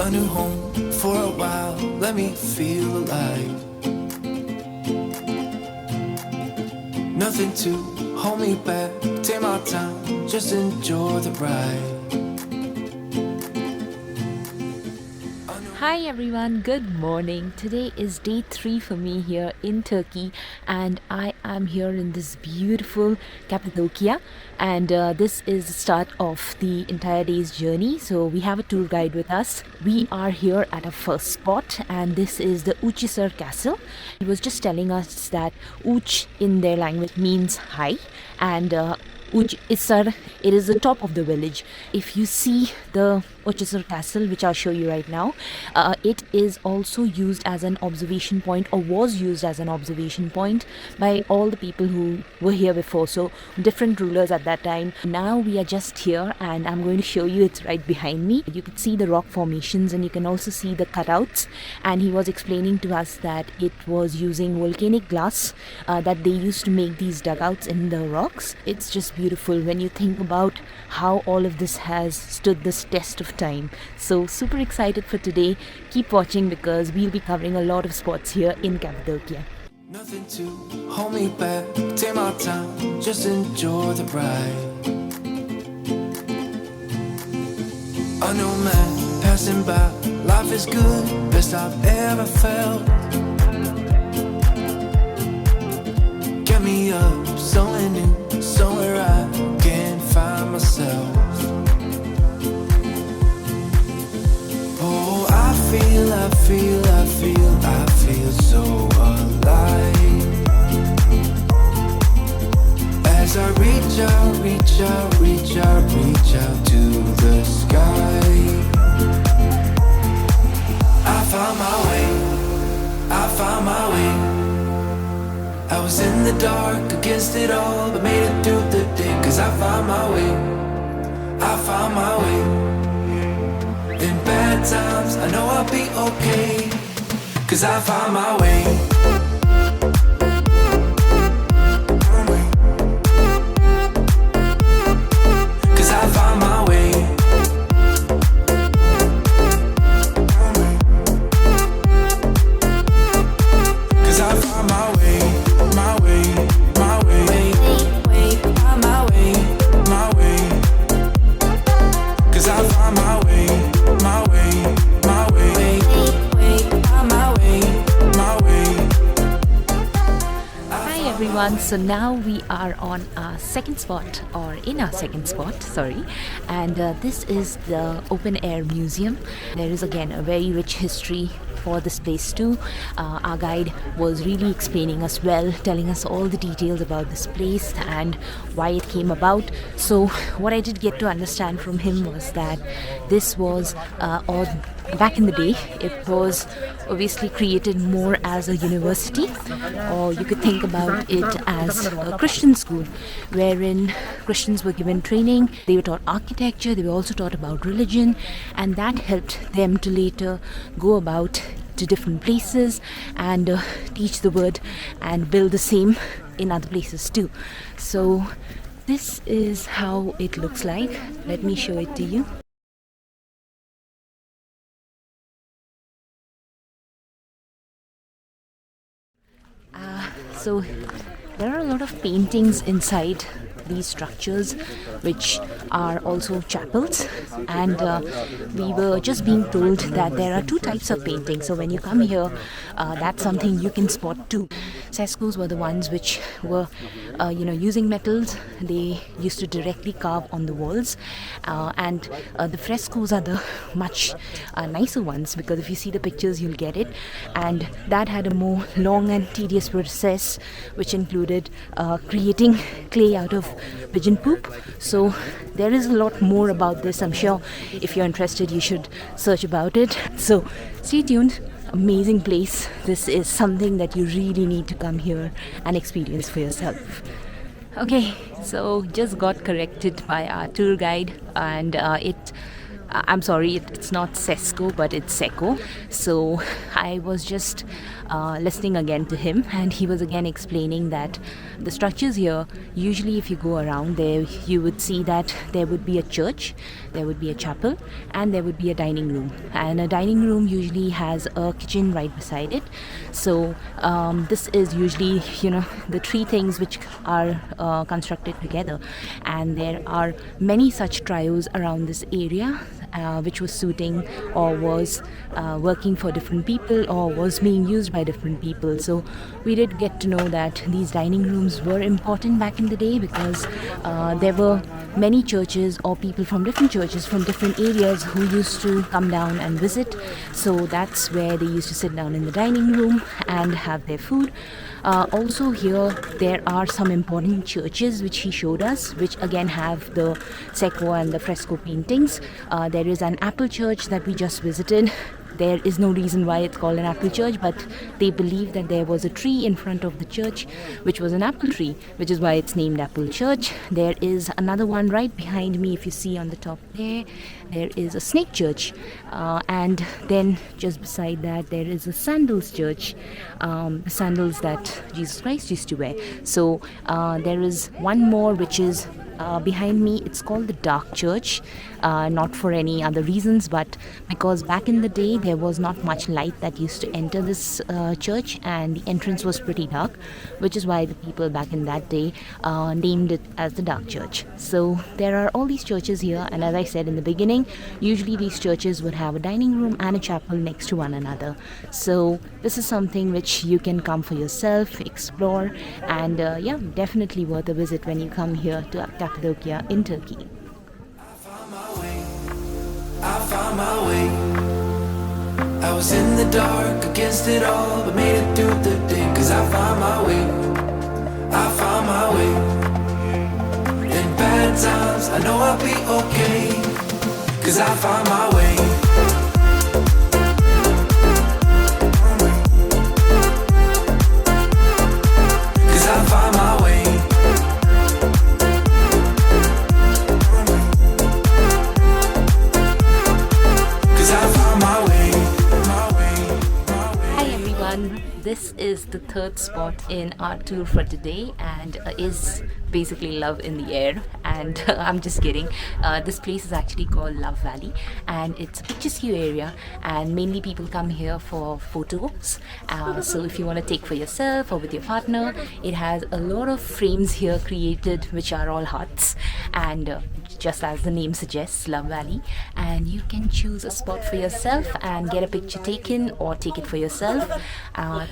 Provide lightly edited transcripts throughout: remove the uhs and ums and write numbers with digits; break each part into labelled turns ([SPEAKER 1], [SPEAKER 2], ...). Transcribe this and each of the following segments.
[SPEAKER 1] a new home for a while, let me feel alive. Nothing to hold me back, take my time, just enjoy the ride.
[SPEAKER 2] Hi everyone, good morning. Today is day 3 for me here in Turkey, and I am here in this beautiful Cappadocia, and this is the start of the entire day's journey. So we have a tour guide with us. We are here at our first spot, and this is the Uchisar Castle. He was just telling us that Uch in their language means high, and Uchisar, it is the top of the village. If you see the Uchisar Castle, which I'll show you right now, it is also used as an observation point, or was used as an observation point by all the people who were here before. So different rulers at that time. Now we are just here, and I'm going to show you. It's right behind me. You can see the rock formations, and you can also see the cutouts. And he was explaining to us that it was using volcanic glass that they used to make these dugouts in the rocks. It's just beautiful when you think about how all of this has stood this test of time. So super excited for today. Keep watching because we'll be covering a lot of spots here in Cappadocia.
[SPEAKER 1] Nothing to hold me back, take my time, just enjoy the ride. A new man passing by, life is good, best I've ever felt. Get me up, somewhere new, somewhere I can find myself. Oh, I feel so alive. As I reach out to the sky. I found my way. I was in the dark against it all, but made it through the day. Cause I found my way. In bad times, I know I'll be okay. Cause I found my way. Cause I found my way. Cause I found my way. My way. Cause I found my way.
[SPEAKER 2] Everyone, so now we are on our second spot, or in our second spot, sorry, and this is the Open Air Museum. There is again a very rich history for this place too. Our guide was really explaining us well, telling us all the details about this place and why it came about. So what I did get to understand from him was that this was back in the day, it was obviously created more as a university, or you could think about it as a Christian school, wherein Christians were given training. They were taught architecture, they were also taught about religion, and that helped them to later go about to different places and teach the word and build the same in other places too. So this is how it looks like. Let me show it to you. So there are a lot of paintings inside these structures, which are also chapels, and we were just being told that there are 2 types of painting. So when you come here, that's something you can spot too. Frescoes were the ones which were using metals. They used to directly carve on the walls, and the frescoes are the much nicer ones, because if you see the pictures you'll get it. And that had a more long and tedious process, which included creating clay out of pigeon poop. So there is a lot more about this. I'm sure if you're interested you should search about it. So stay tuned. Amazing place. This is something that you really need to come here and experience for yourself. Okay, so just got corrected by our tour guide, and it I'm sorry, it's not Sesco, but it's Seco. So I was just listening again to him, and he was again explaining that the structures here, usually if you go around there, you would see that there would be a church, there would be a chapel, and there would be a dining room. And a dining room usually has a kitchen right beside it. So this is usually, the three things which are constructed together. And there are many such trios around this area, which was suiting or was working for different people or was being used by different people. So we did get to know that these dining rooms were important back in the day, because there were many churches or people from different churches from different areas who used to come down and visit. So that's where they used to sit down in the dining room and have their food. Also here there are some important churches which he showed us, which again have the Seco and the fresco paintings. There is an apple church that we just visited. There is no reason why it's called an apple church, but they believe that there was a tree in front of the church which was an apple tree, which is why it's named Apple Church. There is another one right behind me, if you see on the top there is a snake church, and then just beside that there is a sandals church, sandals that Jesus Christ used to wear. So there is one more which is behind me. It's called the Dark Church, not for any other reasons, but because back in the day there was not much light that used to enter this church, and the entrance was pretty dark, which is why the people back in that day named it as the Dark Church. So there are all these churches here, and as I said in the beginning, usually these churches would have a dining room and a chapel next to one another. So this is something which you can come for yourself, explore, and definitely worth a visit when you come here to Cappadocia in Turkey.
[SPEAKER 1] I found my way. I was in the dark against it all, but made it through the day. Cause I found my way. I found my way. In bad times, I know I'll be okay. Cause I found my way. Cause I found my way.
[SPEAKER 2] This is the third spot in our tour for today, and is basically love in the air. And I'm just kidding. This place is actually called Love Valley, and it's a picturesque area, and mainly people come here for photos. So if you want to take for yourself or with your partner, it has a lot of frames here created which are all huts, and just as the name suggests, Love Valley, and you can choose a spot for yourself and get a picture taken or take it for yourself.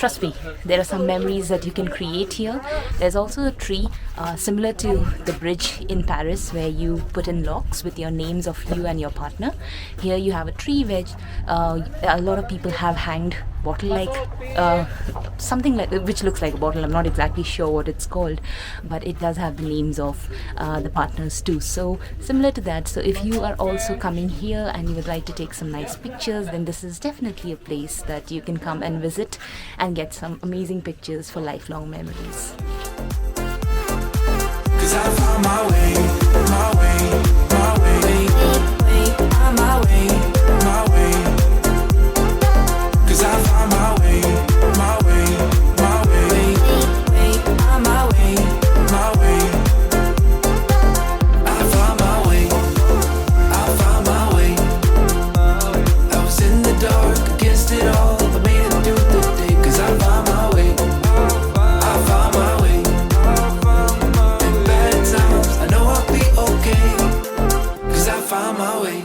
[SPEAKER 2] Trust me, there are some memories that you can create here. There's also a tree similar to the bridge in Paris where you put in locks with your names of you and your partner. Here you have a tree where a lot of people have hanged bottle like something like which looks like a bottle. I'm not exactly sure what it's called, but it does have the names of the partners too. So similar to that. So if you are also coming here and you would like to take some nice pictures, then this is definitely a place that you can come and visit and get some amazing pictures for lifelong memories.
[SPEAKER 1] 'Cause I found my way, my way, my way, my way, my way. 'Cause I found my way, my way, my way, my way, my way. I found my way, I found my way. I was in the dark against it all, but made it through the day. 'Cause I found my way, I found my way. In bad times, I know I'll be okay. 'Cause I found my way.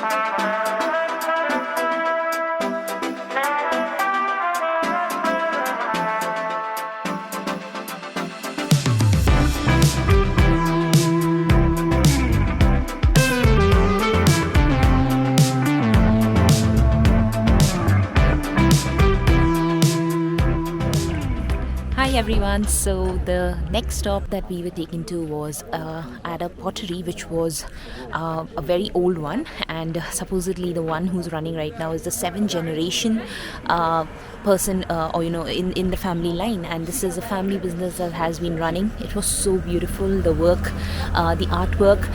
[SPEAKER 2] Hi everyone. So the next stop that we were taken to was at a pottery, which was a very old one, and supposedly the one who's running right now is the seventh generation person, or in the family line. And this is a family business that has been running. It was so beautiful. The work, the artwork.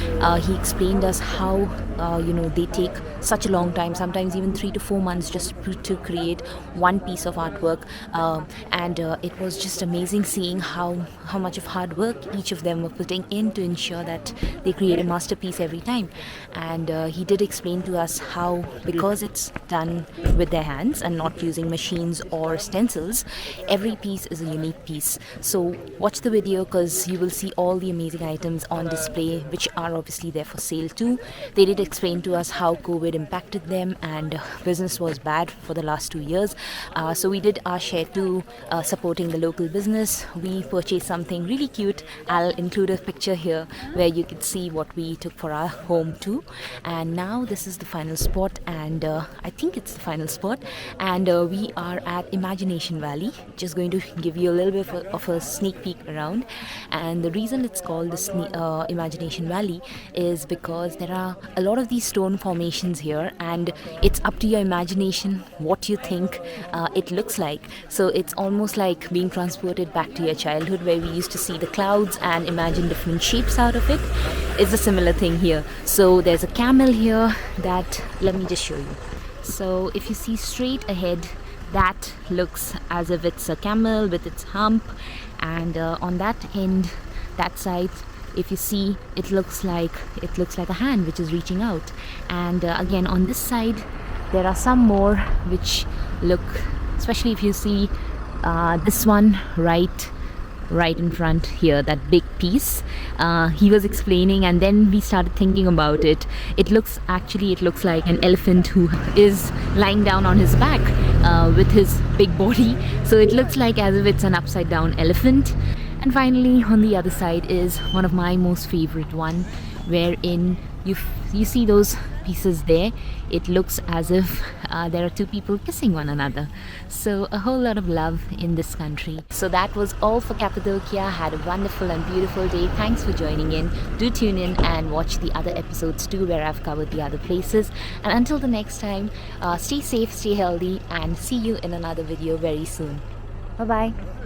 [SPEAKER 2] He explained us how they take such a long time, sometimes even 3 to 4 months, just to create one piece of artwork, and it was just amazing seeing how much of hard work each of them were putting in to ensure that they create a masterpiece every time. And he did explain to us how, because it's done with their hands and not using machines or stencils, every piece is a unique piece. So watch the video, because you will see all the amazing items on display, which are obviously there for sale too. They did explain to us how COVID impacted them, and business was bad for the last 2 years. So we did our share too, supporting the local business. We purchased something really cute. I'll include a picture here where you can see what we took for our home too. And now this is the final spot, and I think it's the final spot, and we are at Imagination Valley. Just going to give you a little bit of a sneak peek around. And the reason it's called the Imagination Valley is because there are a lot of these stone formations here, and it's up to your imagination what you think it looks like. So it's almost like being transported back to your childhood, where we used to see the clouds and imagine different shapes out of it. It's a similar thing here. So there's a camel here that, let me just show you. So if you see straight ahead, that looks as if it's a camel with its hump, and on that end, that side, if you see, it looks like a hand which is reaching out. And again, on this side there are some more which look, especially if you see this one right in front here, that big piece. He was explaining, and then we started thinking about it. It looks like an elephant who is lying down on his back with his big body. So it looks like as if it's an upside down elephant. And finally, on the other side is one of my most favorite one, wherein you see those pieces there. It looks as if there are two people kissing one another. So a whole lot of love in this country. So that was all for Cappadocia. Had a wonderful and beautiful day. Thanks for joining in. Do tune in and watch the other episodes too, where I've covered the other places. And until the next time, stay safe, stay healthy, and see you in another video very soon. Bye bye.